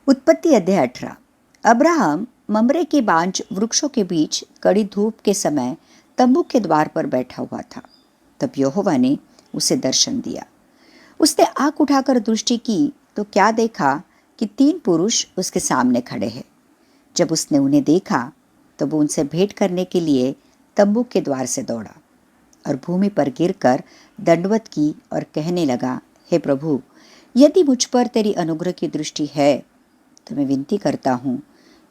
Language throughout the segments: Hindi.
उत्पत्ति अध्याय 18। अब्राहम ममरे के बांज वृक्षों के बीच कड़ी धूप के समय तंबू के द्वार पर बैठा हुआ था। तब यहोवा ने उसे दर्शन दिया। उसने आंख उठाकर दृष्टि की तो क्या देखा कि 3 पुरुष उसके सामने खड़े हैं। जब उसने उन्हें देखा तो वो उनसे भेंट करने के लिए तंबू के द्वार से दौड़ा और भूमि पर गिरकर दंडवत की और कहने लगा, हे प्रभु, यदि मुझ पर तेरी अनुग्रह की दृष्टि है तो मैं विनती करता हूँ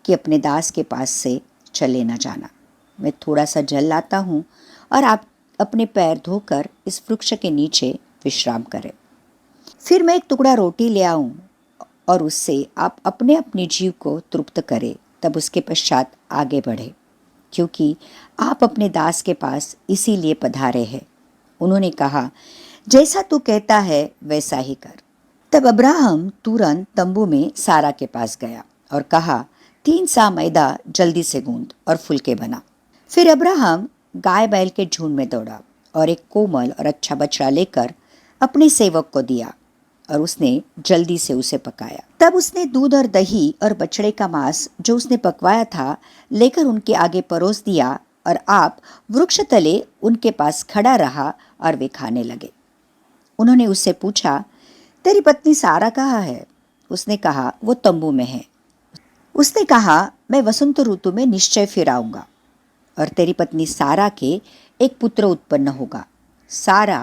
कि अपने दास के पास से चले न जाना। मैं थोड़ा सा जल लाता हूँ और आप अपने पैर धोकर इस वृक्ष के नीचे विश्राम करें। फिर मैं एक टुकड़ा रोटी ले आऊँ और उससे आप अपने अपने जीव को तृप्त करें, तब उसके पश्चात आगे बढ़े, क्योंकि आप अपने दास के पास इसीलिए पधारे हैं। उन्होंने कहा, जैसा तू कहता है वैसा ही कर। तब अब्राहम तुरंत तंबू में सारा के पास गया और कहा, 3 सा मैदा जल्दी से गूंद और फुलके बना। फिर अब्राहम गाय बैल के झुंड में दौड़ा और एक कोमल और अच्छा बछड़ा लेकर अपने सेवक को दिया और उसने जल्दी से उसे पकाया। तब उसने दूध और दही और बछड़े का मांस जो उसने पकवाया था लेकर उनके आगे परोस दिया और आप वृक्ष तले उनके पास खड़ा रहा और वे खाने लगे। उन्होंने उससे पूछा, तेरी पत्नी सारा कहाँ है? उसने कहा, वो तंबू में है। उसने कहा, मैं वसंत ऋतु में निश्चय फिर आऊंगा और तेरी पत्नी सारा के एक पुत्र उत्पन्न होगा। सारा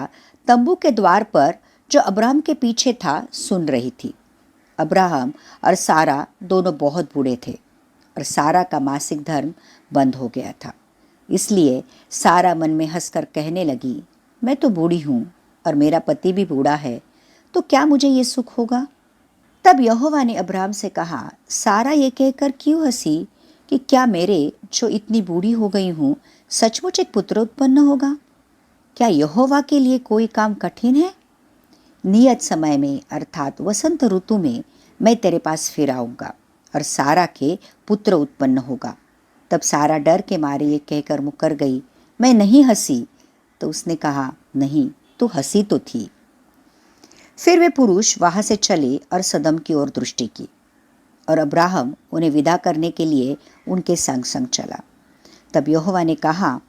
तंबू के द्वार पर जो अब्राहम के पीछे था सुन रही थी। अब्राहम और सारा दोनों बहुत बूढ़े थे और सारा का मासिक धर्म बंद हो गया था। इसलिए सारा मन में हंसकर कहने लगी, मैं तो बूढ़ी हूँ और मेरा पति भी बूढ़ा है, तो क्या मुझे ये सुख होगा? तब यहोवा ने अब्राहम से कहा, सारा ये कहकर क्यों हंसी कि क्या मेरे जो इतनी बूढ़ी हो गई हूँ सचमुच एक पुत्र उत्पन्न होगा? क्या यहोवा के लिए कोई काम कठिन है? नियत समय में अर्थात वसंत ऋतु में मैं तेरे पास फिर आऊंगा और सारा के पुत्र उत्पन्न होगा। तब सारा डर के मारे ये कहकर मुकर गई, मैं नहीं हंसी। तो उसने कहा, नहीं, तू हंसी तो थी। फिर वे पुरुष वहां से चले और सदम की ओर दृष्टि की और अब्राहम उन्हें विदा करने के लिए उनके संग संग चला। तब यहोवा ने कहा,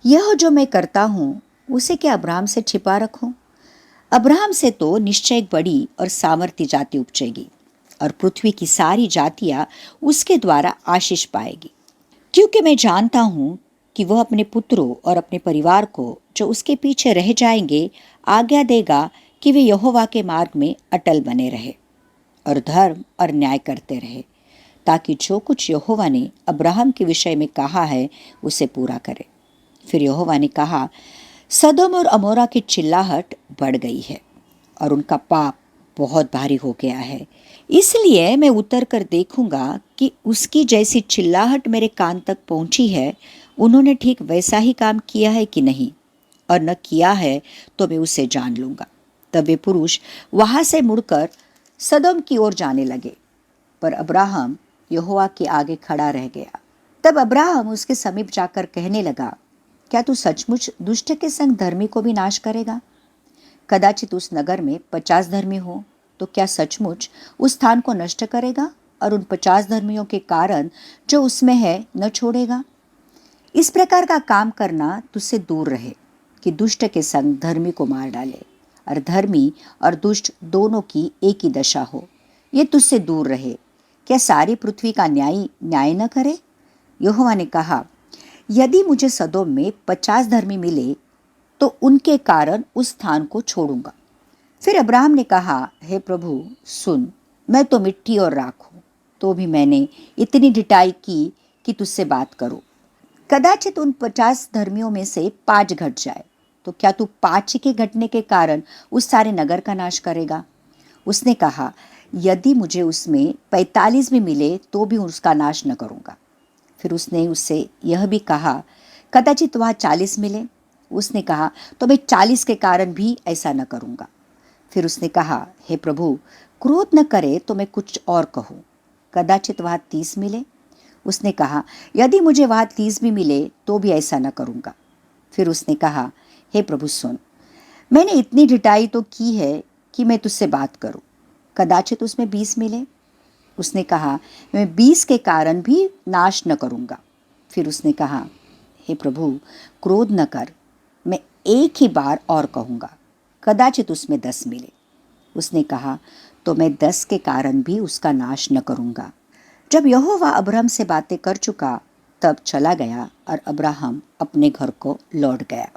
यह जो मैं करता हूँ उसे क्या अब्राहम से छिपा रखूं? अब्राहम से तो निश्चय एक बड़ी और सामर्थी जाति उपजेगी और पृथ्वी की सारी जातियां उसके द्वारा आशीष पाएगी, क्योंकि मैं जानता हूँ कि वह अपने पुत्रों और अपने परिवार को जो उसके पीछे रह जाएंगे आज्ञा देगा कि वे यहोवा के मार्ग में अटल बने रहे और धर्म और न्याय करते रहे, ताकि जो कुछ यहोवा ने अब्राहम के विषय में कहा है उसे पूरा करे। फिर यहोवा ने कहा, सदोम और अमोरा की चिल्लाहट बढ़ गई है और उनका पाप बहुत भारी हो गया है, इसलिए मैं उतर कर देखूंगा कि उसकी जैसी चिल्लाहट मेरे कान तक पहुंची है, उन्होंने ठीक वैसा ही काम किया है कि नहीं, और न किया है तो मैं उसे जान लूंगा। तब वे पुरुष वहां से मुड़कर सदोम की ओर जाने लगे, पर अब्राहम यहोवा के आगे खड़ा रह गया। तब अब्राहम उसके समीप जाकर कहने लगा, क्या तू सचमुच दुष्ट के संग धर्मी को भी नाश करेगा? कदाचित उस नगर में 50 धर्मी हो तो क्या सचमुच उस स्थान को नष्ट करेगा और उन 50 धर्मियों के कारण जो उसमें है न छोड़ेगा? इस प्रकार का काम करना तुझसे दूर रहे कि दुष्ट के संग धर्मी को मार डाले और धर्मी और दुष्ट दोनों की एक ही दशा हो, ये तुझसे दूर रहे। क्या सारी पृथ्वी का न्याय न करे? यहोवा ने कहा, यदि मुझे सदोम में 50 धर्मी मिले तो उनके कारण उस स्थान को छोड़ूंगा। फिर अब्राहम ने कहा, हे प्रभु सुन, मैं तो मिट्टी और राख हूं, तो भी मैंने इतनी ढिठाई की कि तुझसे बात करूं। कदाचित उन 50 धर्मियों में से 5 घट जाए, तो क्या तू 5 के घटने के कारण उस सारे नगर का नाश करेगा? उसने कहा, यदि मुझे उसमें 45 भी मिले तो भी उसका नाश न करूंगा। फिर उसने उससे यह भी कहा, कदाचित वहाँ 40 मिले। उसने कहा, तो मैं 40 के कारण भी ऐसा न करूंगा। फिर उसने कहा, हे प्रभु, क्रोध न करे तो मैं कुछ और कहूँ। कदाचित वहाँ 30 मिले। उसने कहा, यदि मुझे वहाँ 30 भी मिले तो भी ऐसा न करूंगा। फिर उसने कहा, हे प्रभु सुन, मैंने इतनी ढिठाई तो की है कि मैं तुझसे बात करूं। कदाचित उसमें 20 मिले। उसने कहा, मैं 20 के कारण भी नाश न करूँगा। फिर उसने कहा, हे प्रभु, क्रोध न कर, मैं एक ही बार और कहूँगा, कदाचित उसमें 10 मिले। उसने कहा, तो मैं 10 के कारण भी उसका नाश न करूँगा। जब यहोवा अब्राहम से बातें कर चुका, तब चला गया और अब्राहम अपने घर को लौट गया।